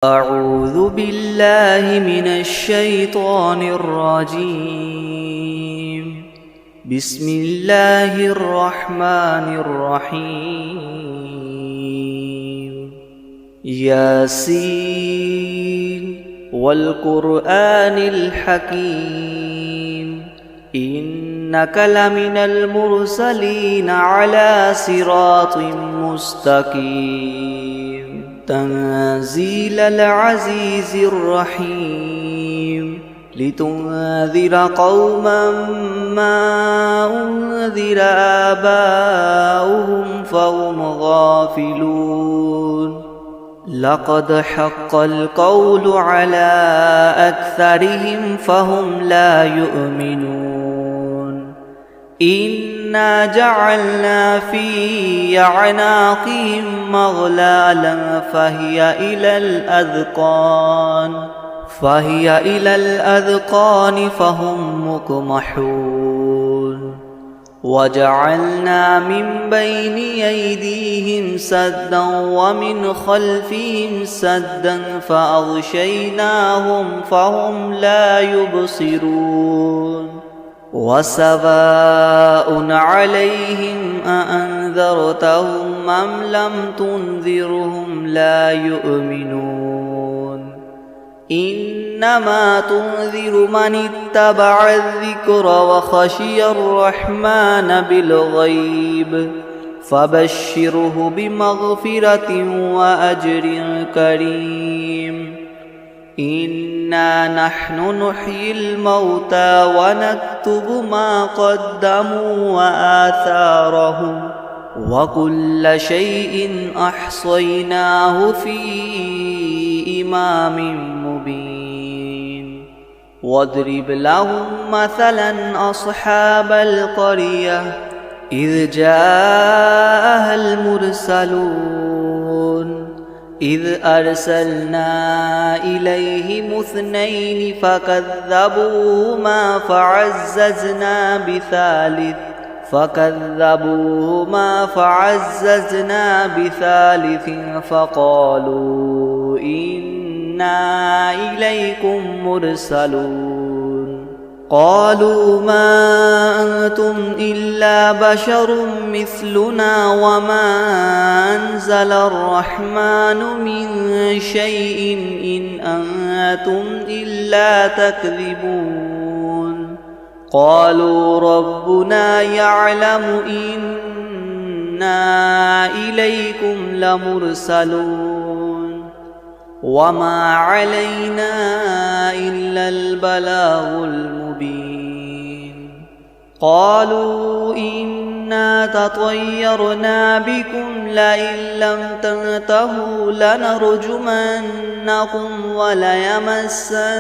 أعوذ بالله من الشيطان الرجيم. بسم الله الرحمن الرحيم. ياسين والقرآن الحكيم إنك لمن المرسلين على صراط مستقيم تنزيل العزيز الرحيم لتنذر قوما ما أنذر آباؤهم فهم غافلون لقد حق القول على أكثرهم فهم لا يؤمنون إنا جعلنا في أعناقهم مغلالا فهي إلى الأذقان فهم مقمحون وجعلنا من بين أيديهم سدا ومن خلفهم سدا فأغشيناهم فهم لا يبصرون وسواء عليهم أأنذرتهم أم لم تنذرهم لا يؤمنون إنما تنذر من اتبع الذكر وخشي الرحمن بالغيب فبشره بمغفرة وأجر كريم إنا نحن نحيي الموتى ونكتب ما قدموا وآثارهم وكل شيء أحصيناه في إمام مبين واضرب لهم مثلا أصحاب القرية إذ جاءها المرسلون إذ أرسلنا إليهم 2 فكذبوهما فعززنا بثالث فقالوا إنا إليكم مرسلون قالوا ما أنتم إلا بشر مثلنا وما أنزل الرحمن من شيء إن أنتم إلا تكذبون قالوا ربنا يعلم إنا إليكم لمرسلون وما علينا إلا البلاغ المبين قالوا إنا تطيرنا بكم لئن لم تنتهوا لنرجمنكم وليمسنكم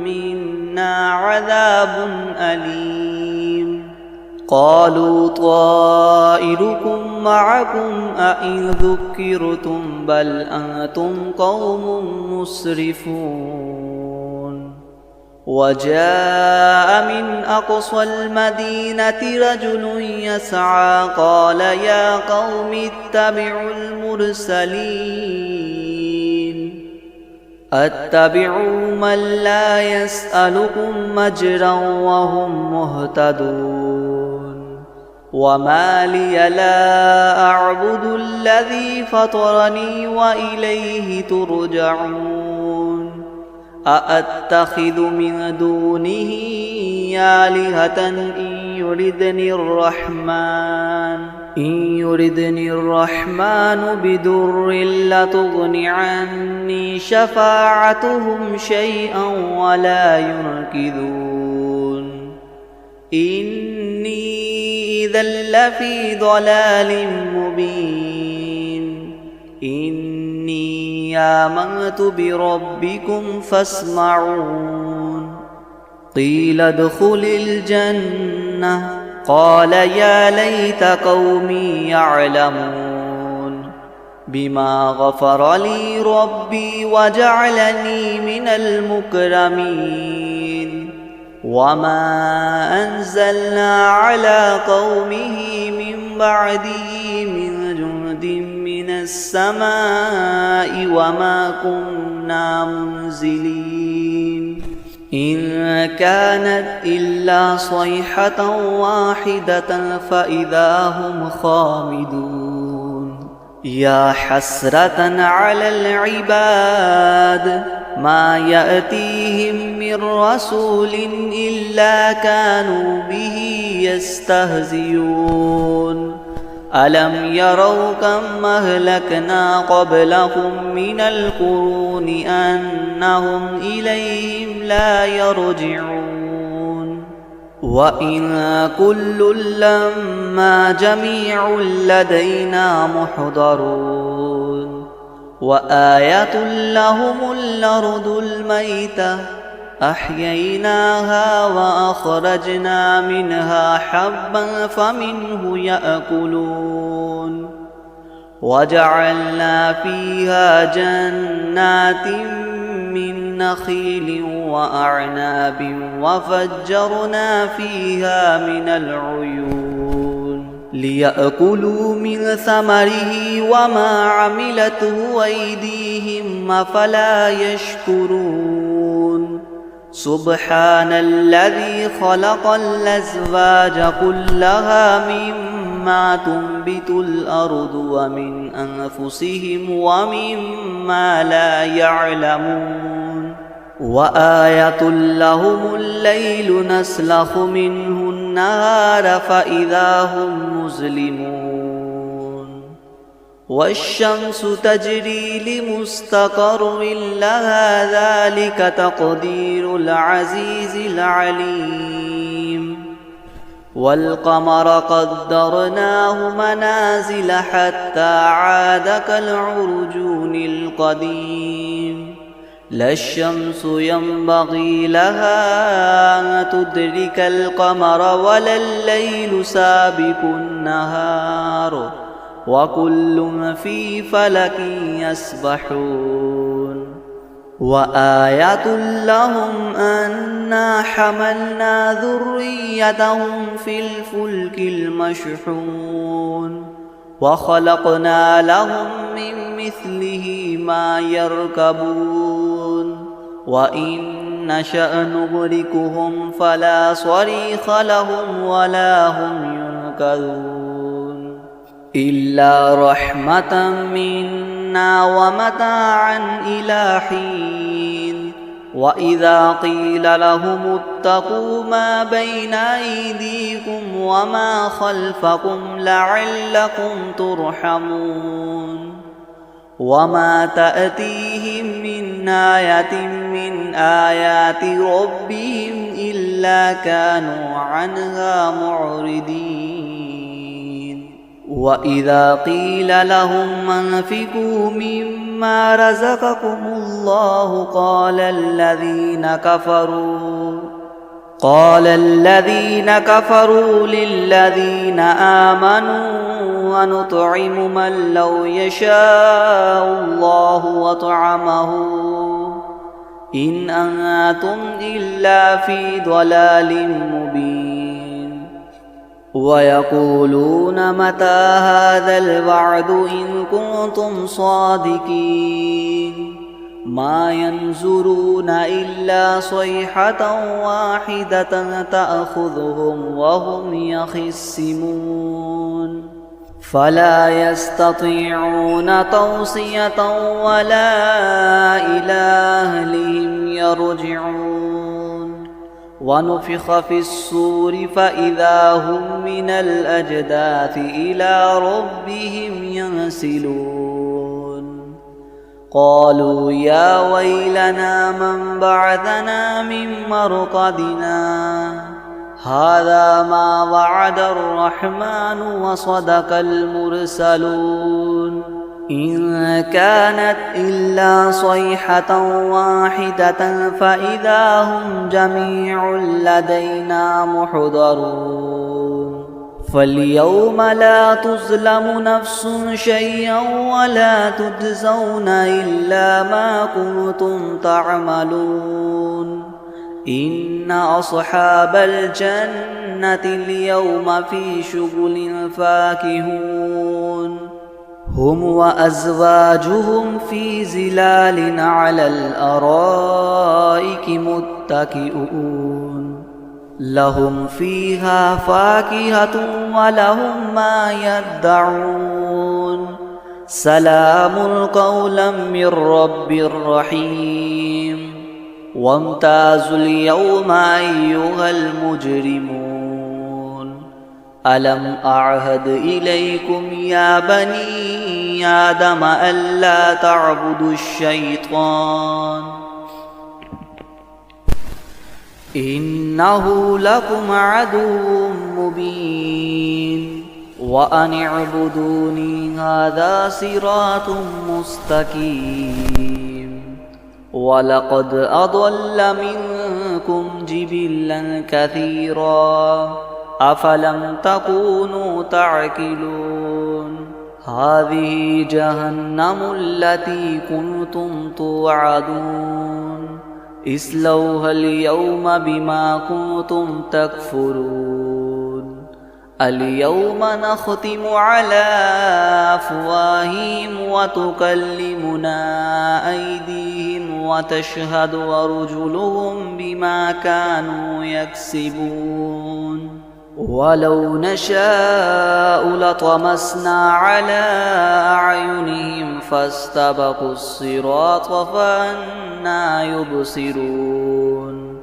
منا عذاب أليم قالوا طائركم معكم أئن ذكرتم بل أنتم قوم مسرفون وجاء من أقصى المدينة رجل يسعى قال يا قوم اتبعوا المرسلين اتبعوا من لا يسألكم أجرا وهم مهتدون وما لي لا أعبد الذي فطرني وإليه ترجعون أأتخذ من دونه آلهة إن يردني الرحمن بدر لتغن عني شفاعتهم شيئا ولا ينقذون إني إذا لفي ضلال مبين إني آمنت بربكم فاسمعون قيل ادخل الجنة قال يا ليت قومي يعلمون بما غفر لي ربي وجعلني من المكرمين وما أنزلنا على قومه من بعده من جند من السماء وما كنا منزلين إن كانت إلا صيحة واحدة فإذا هم خامدون يا حسرة على العباد ما يأتيهم من رسول إلا كانوا به يستهزئون ألم يروا كم أهلكنا قبلهم من القرون أنهم إليهم لا يرجعون وإن كل لما جميع لدينا محضرون وآية لهم الأرض الميتة أحييناها وأخرجنا منها حبا فمنه يأكلون وجعلنا فيها جنات من نخيل وأعناب وفجرنا فيها من العيون ليأكلوا من ثمره وما عملته أيديهم أفلا يشكرون سبحان الذي خلق الأزواج كلها مما تنبت الأرض ومن أنفسهم ومما لا يعلمون وآية لهم الليل نسلخ منه النهار فإذا هم مظلمون والشمس تجري لمستقر لها ذلك تقدير العزيز العليم والقمر قدرناه منازل حتى عاد كالعرجون القديم لا الشمس ينبغي لها أن تدرك القمر ولا الليل سابق النهار وكل في فلك يسبحون وآية لهم أنا حملنا ذريتهم في الفلك المشحون وخلقنا لهم من مثله ما يركبون وإن نشأ نغرقهم فلا صريخ لهم ولا هم ينقذون إلا رحمة منا ومتاعا إلى حين وإذا قيل لهم اتقوا ما بين أيديكم وما خلفكم لعلكم ترحمون وما تأتيهم من آية من آيات ربهم إلا كانوا عنها معرضين وإذا قيل لهم أنفقوا مما رزقكم الله قال الذين كفروا للذين آمنوا ونطعم من لو يشاء الله وطعمه إن أنتم إلا في ضلال مبين ويقولون متى هذا الوعد إن كنتم صادقين ما ينظرون إلا صيحة واحدة تأخذهم وهم يخصمون فلا يستطيعون توصية ولا إلى أهلهم يرجعون ونفخ في الصور فإذا هم من الأجداث إلى ربهم ينسلون قالوا يا ويلنا من بعثنا من مرقدنا هذا ما وعد الرحمن وصدق المرسلون إن كانت إلا صيحة واحدة فإذا هم جميع لدينا محضرون فاليوم لا تظلم نفس شيئا ولا تجزون إلا ما كنتم تعملون إن أصحاب الجنة اليوم في شغل فاكهون هم وأزواجهم في ظلال على الأرائك متكئون لهم فيها فاكهة ولهم ما يدعون سلام قولا من رب رحيم وامتازوا اليوم أيها المجرمون ألم أعهد إليكم يا بني آدم ألا تعبدوا الشيطان إنه لكم عدو مبين وأن اعبدوني هذا صراط مستقيم ولقد أضل منكم جبلا كثيرا أفلم تكونوا تعقلون هذه جهنم التي كنتم توعدون اصلوها اليوم بما كنتم تكفرون اليوم نختم على أفواههم وتكلمنا أيديهم وتشهد أرجلهم بما كانوا يكسبون ولو نشاء لطمسنا على أعينهم فاستبقوا الصراط فأنى يبصرون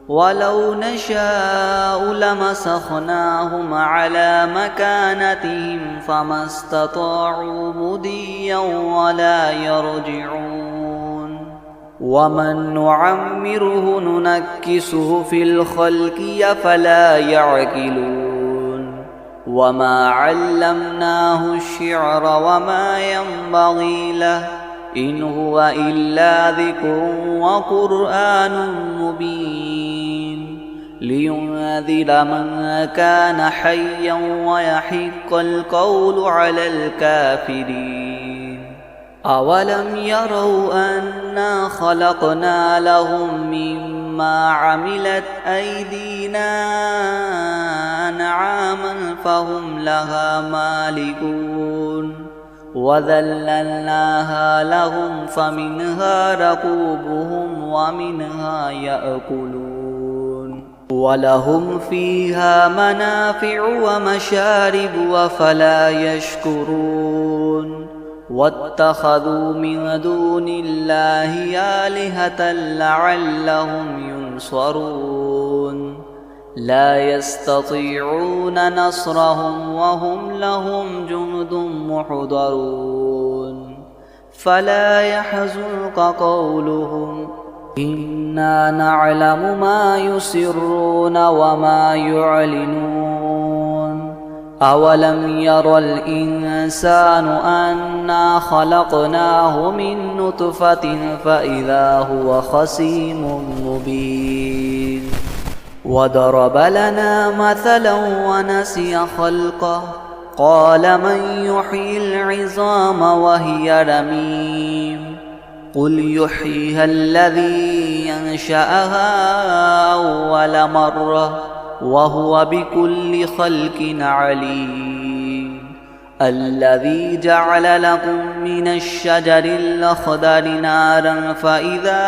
ولو نشاء لمسخناهم على مكانتهم فما استطاعوا مضيا ولا يرجعون ومن نعمره ننكسه في الخلق أفلا يعقلون وما علمناه الشعر وما ينبغي له إن هو إلا ذكر وقرآن مبين لينذر من كان حيا ويحق القول على الكافرين أولم يروا أنا خلقنا لهم مما عملت أيدينا أنعاما فهم لها مالكون وذللناها لهم فمنها ركوبهم ومنها يأكلون ولهم فيها منافع ومشارب أفلا يشكرون واتخذوا من دون الله آلهة لعلهم ينصرون لا يستطيعون نصرهم وهم لهم جند محضرون فلا يحزنك قولهم إنا نعلم ما يسرون وما يعلنون أولم ير الإنسان أنا خلقناه من نطفة فإذا هو خصيم مبين وضرب لنا مثلا ونسي خلقه قال من يحيي العظام وهي رميم قل يحييها الذي ينشأها أول مرة وهو بكل خلق عليم الذي جعل لكم من الشجر الأخضر نارا فإذا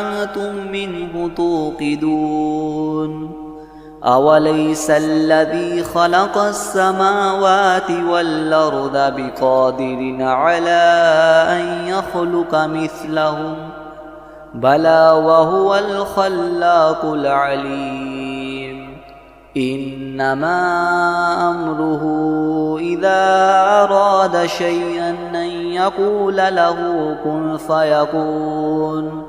أنتم منه توقدون أوليس الذي خلق السماوات والأرض بقادر على أن يخلق مثلهم بلى وهو الخلاق العليم إنما أمره إذا أراد شيئا أن يقول له كن فيكون